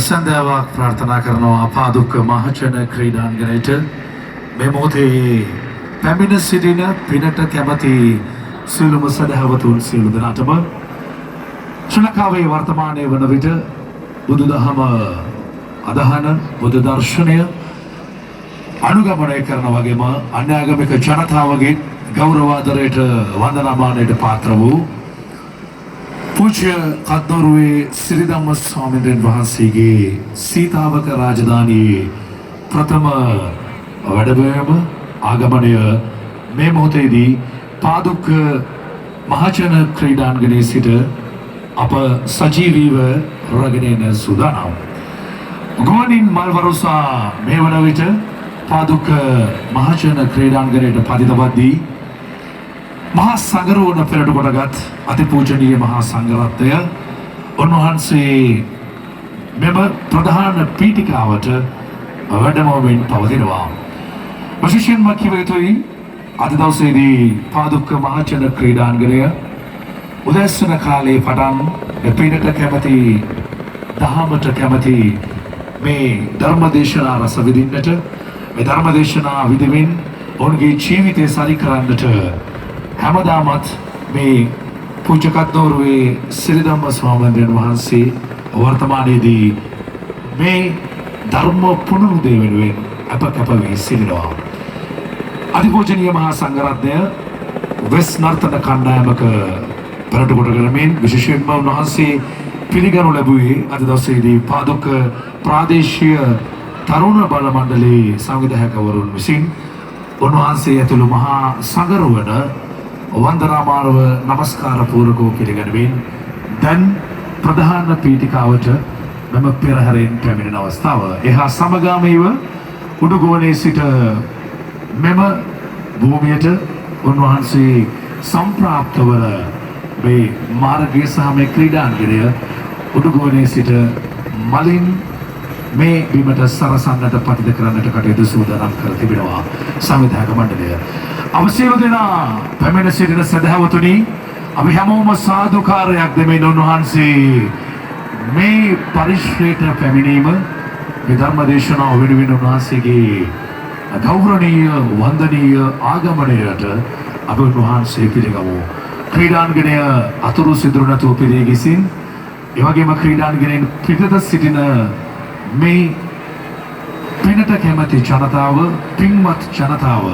සන්ධ්‍යාවක් ප්‍රාර්ථනා කරනවා පාදුක්ක මහජන ක්‍රීඩාංගණයට මේ මොහොතේ පැමිණ සිටින පිනට කැමති සියලුම සදහවතුන් සියලු දෙනාටම ශ්‍රී ලංකාවේ වර්තමානයේ වන විට බුදුදහම අදහන බුදු දර්ශනය අනුගමනය කරන වගේම අන්‍යාගමික ජනතාවගේ ගෞරවාදරයට වන්දනාමානයට පාත්‍ර වූ पूज्य कद्दोरुवे श्रीधम्म स्वामींद्रन वහන්සේගේ සීතාවක රාජධානියේ ප්‍රථම වැඩබෑම ආගමනය මේ මොහොතේදී පාදුක්ක මහජන ක්‍රීඩාංගණයේ සිට අප සජීවීව රැගෙන යන සූදානම්. ගුවනින් මල්වරුසා මේ වන විට පාදුක්ක මහජන ක්‍රීඩාංගණයට පතිතවද්දී මහා සංඝරුවන පෙරට කොටගත් අතිපූජනීය මහා සංඝරත්නය උන්වහන්සේ මෙම ප්‍රධාන පීඨිකාවට වැඩමවමින් පවතිනවා. විශේෂයෙන්ම කිව යුතුයි අද දවසේදී පාදුක්ක මහජන ක්‍රීඩාංගණය උදැසන කාලේ පටන් පිනට කැමති දහමට කැමති මේ ධර්මදේශනා රස විඳින්නට මේ ධර්මදේශනා විදමින් ඔවුන්ගේ ජීවිතය සරි කරන්නට හැමදාමත් මේ පූජකත්වරුවේ සිරිධම්ම ස්වාමීන් වහන්සේ වර්තමානයේදී මේ ධර්ම පුනරුදය වෙනුවෙන් අප කැප වී සිටිනවා. අතිපූජනීය මහා සංඝරත්නය වෙස් නර්තන කණ්ඩායමක පෙරට කොට කරමින් විශේෂයෙන්ම උන්වහන්සේ පිළිගනු ලැබුවේ අද දවසේදී පාදුක්ක ප්‍රාදේශීය තරුණ බල මණ්ඩලයේ සංවිධායකවරුන් විසින් උන්වහන්සේ ඇතුළු මහා සංඝරුවන වන්දනාමානව නමස්කාර පූර්වකව පිළිගැනීමෙන් දැන් ප්‍රධාන පීඨිකාවට මෙම පෙරහැරෙන් පැමිණෙන අවස්ථාව. එහා සමගාමීව උඩුගුවනේ සිට මෙම භූමියට උන්වහන්සේ සම්ප්‍රාප්ත වන මේ මාර්ගය සහ මේ ක්‍රීඩාංගණය උඩුගුවනේ සිට මලින් මේ බිමට සරසන්නට පතිත කරන්නට කටයුතු සූදානම් කර තිබෙනවා සංවිධායක මණ්ඩලය. අවසීල දෙනා පැමිණ සිටින සදහවතුනි අපි හැමෝම සාදුකාරයක් දෙමින් උන්වහන්සේ මේ පරිශ්‍රයට පැමිණීම මේ ධර්මදේශනාව වෙනුවෙන් උන්වහන්සේගේ ගෞරවනීය වන්දනීය ආගමනයට අපි උන්වහන්සේ පිළිගමු. ක්‍රීඩාංගණය අතුරු සිදුරු නැතුව පිරී ගිසින් ඒ වගේම ක්‍රීඩාංගණයෙන් පිටත සිටින මේ පිනට කැමති ජනතාව පින්වත් ජනතාව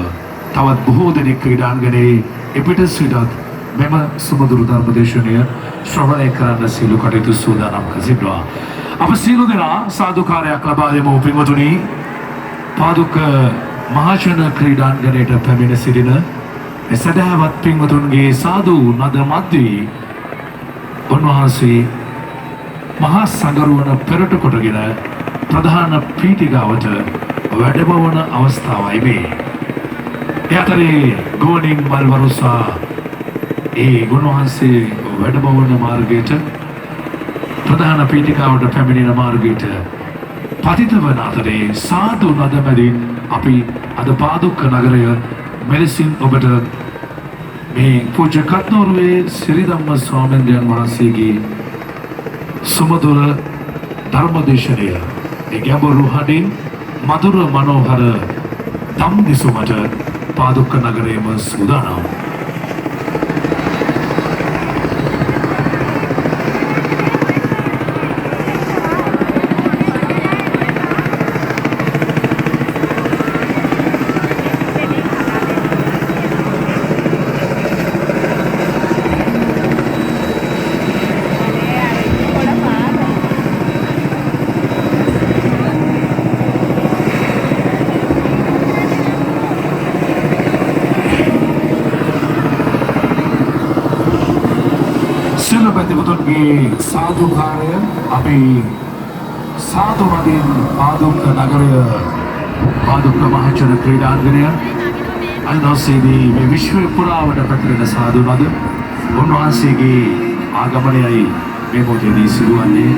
තවත් බොහෝ දෙනෙක් ක්‍රීඩාංගණයේ එපිට සිටත් මෙම සුමధుර ධර්මදේශනය ශ්‍රවණය කරන්න සීල කටයුතු සූදානම් කර සිටිනවා. අප සීල දෙනා සාදුකාරයක් ලබා දෙමු. පින්වතුනි, පාදුක්ක මහජන ක්‍රීඩාංගණයට පැමිණ සිටින සදහවත් පින්වතුන්ගේ සාදු නද මැද්දේ උන්වහන්සේ මහා සංඝරුවන පෙරට කොටගෙන ප්‍රධාන පීඨිකාවට වැඩමවන අවස්ථාවයි මේ. ඒ අතරේ ගුවනින් මල්වරුසා ඒ උන්වහන්සේ වැඩමවන මාර්ගයට ප්‍රධාන පීඨිකාවට පැමිණෙන මාර්ගයට පතිත වන අතරේ සාදු නද මැදින් අපි අද පාදුක්ක නගරය මෙලෙසින් ඔබට මේ පූජ්‍ය කත්නෝරුවේ සිරිධම්ම ස්වාමීන් වහන්සේගේ සුමధుර ධර්මදේශනය ඒ ගැඹුරු හඬින් මధుර මනෝහර ධම් දිසුමට පාදුක්ක නගරයේම සූදානම්. පැතිවතුන්ගේ සාදුකාරය අපි සාදු නදින් පාදුක්ක නගරය පාදුක්ක මහජන ක්‍රීඩාංගණය අද දවසේදී මේ විශ්වය පුරාවට පැතිරෙන සාදු නද උන්වහන්සේගේ ආගමනයයි මේ මොහොතේදී සිදුවන්නේ.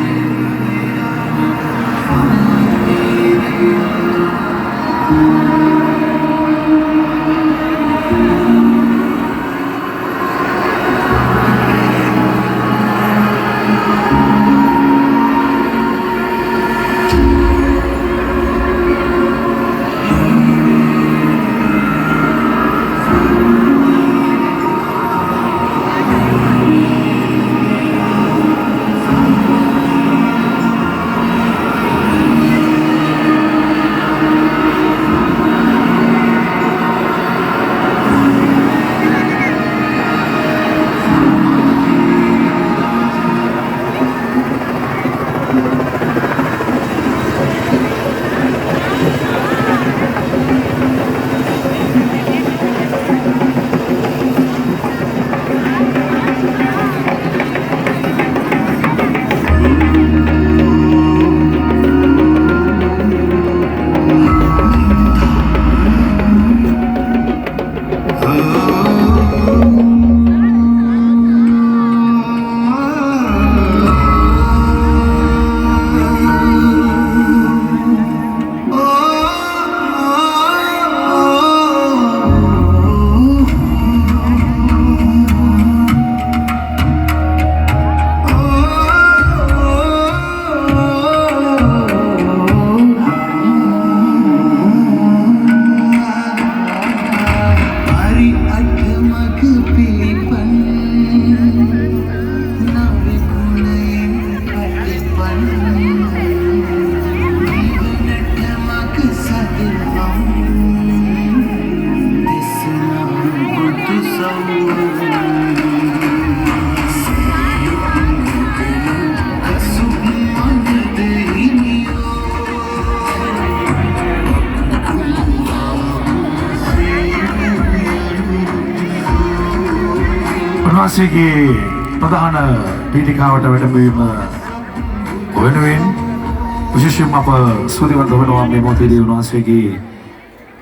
උන්වහන්සේගේ ප්‍රධාන පීඨිකාවට වැඩමවීම වෙනුවෙන් විශේෂයෙන්ම අප ස්තුතිවන්ත වෙනවා මේ මොහොතේදී උන්වහන්සේගේ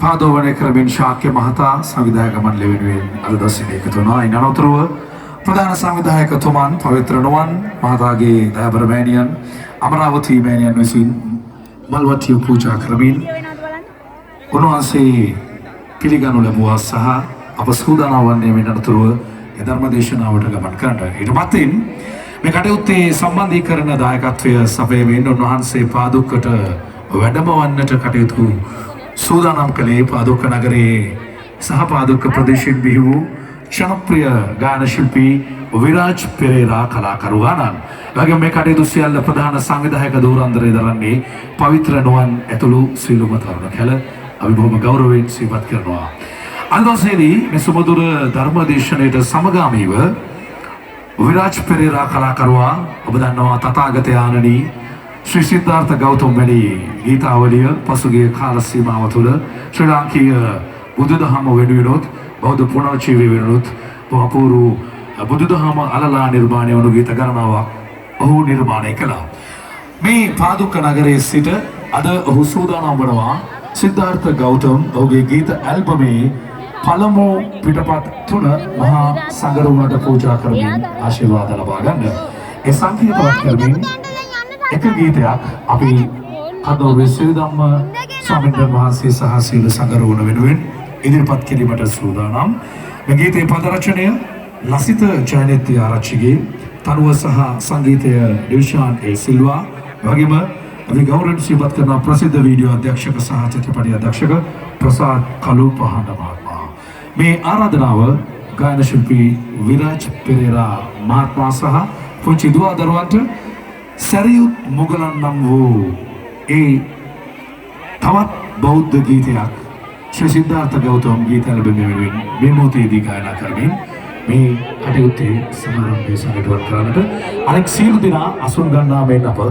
පාදෝවණය කරමින් ශාක්‍ය මහතා සංවිධායක මණ්ඩලය වෙනුවෙන් අද දවසේ එකතු වෙනවා. ඉන් අනතුරුව ප්‍රධාන සංවිධායකතුමන් පවිත්‍ර නොවන් මහතාගේ දයාබර මෑණියන් අමරාවතී මෑණියන් විසින් මල්වත්තිය පූජා කරමින් උන්වහන්සේ පිළිගනු ලැබුවා සහ අප සූදානම් වන්නේ මේ අනතුරුව ධර්ම දේශනාවට ගමන් කරන්න. ඊට පස්සේ මේ කටයුත්තේ සම්බන්ධීකරණ දායකත්වය සපයමින් උන්වහන්සේ පාදුක්කට වැඩමවන්නට කටයුතු සූදානම් කළේ පාදුක්ක නගරයේ සහ පාදුක්ක ප්‍රදේශයෙන් බිහි වූ ජනප්‍රිය ගායන ශිල්පී විරාජ් පෙරේරා කලාකරුවාණන්. වගේම මේ කටයුතු සියල්ල ප්‍රධාන සංවිධායක ධූරන්දරේ දරන්නේ පවිත්‍ර නොවන් ඇතුළු සියලුම තරුණ කැල අපි බොහොම ගෞරවයෙන් සිහිපත් කරනවා. අද දවසේදී මේ සුමధుර ධර්ම දේශනාවට සමගාමීව විරාජ් පෙරේරා කලාකරුවා ඔබ දන්නවා තථාගත ආනනි ශ්‍රී සිද්ධාර්ථ ගෞතම වැනි ගීතාවලිය පසුගිය කාල සීමාව තුළ ශ්‍රී ලාංකීය බුදුදහම වෙනුවෙනුත් බෞද්ධ පුනර්ජීවය වෙනුවෙනුත් අපූර්ව බුදුදහම අලලා නිර්මාණය වුණු ගීත ගණනාවක් ඔහු නිර්මාණය කළා. මේ පාදුක්ක නගරයේ සිට අද ඔහු සූදානම් වනවා සිද්ධාර්ථ ගෞතම ඔහුගේ ගීත ඇල්බමේ පළමු පිටපත් 3 මහා සංඝරුවනට පූජා කරමින් ආශිර්වාද ලබා ගන්න. ඒ සංකීර්ණවත් කරමින් එක ගීතයක් අපි කදෝවේ සිරිධම්ම ස්වාමීන් වහන්සේ සහ සීල සංඝරුවන වෙනුවෙන් ඉදිරිපත් කිරීමට සූදානම්. මේ ගීතේ පද රචනය ලසිත ජයනෙත්ති ආරච්චිගේ, තනුව සහ සංගීතය ඩිල්ෂාන් එල් සිල්වා. වගේම අපි ගෞරවයෙන් සිහිපත් කරන ප්‍රසිද්ධ වීඩියෝ අධ්‍යක්ෂක සහ චිත්‍රපටි අධ්‍යක්ෂක ප්‍රසාද් කලුපහඬ මහත්මයා. මේ ආරාධනාව ගායන ශිල්පී විරාජ් පෙරේරා මහත්මයා සහ පුංචි දුවා දරුවන්ට සරියුත් මුගලන් නම් වූ ඒ තවත් බෞද්ධ ගීතයක් ශ්‍රී සිද්ධාර්ථ ගෞතම ගීත ඇල්බමේ වෙනුවෙන් මේ මොහොතේදී ගායනා කරමින් මේ කටයුත්තේ සමාරම්භය සමග කරන්නට අනෙක් සියලු දෙනා අසුන් ගන්නා මෙන් අප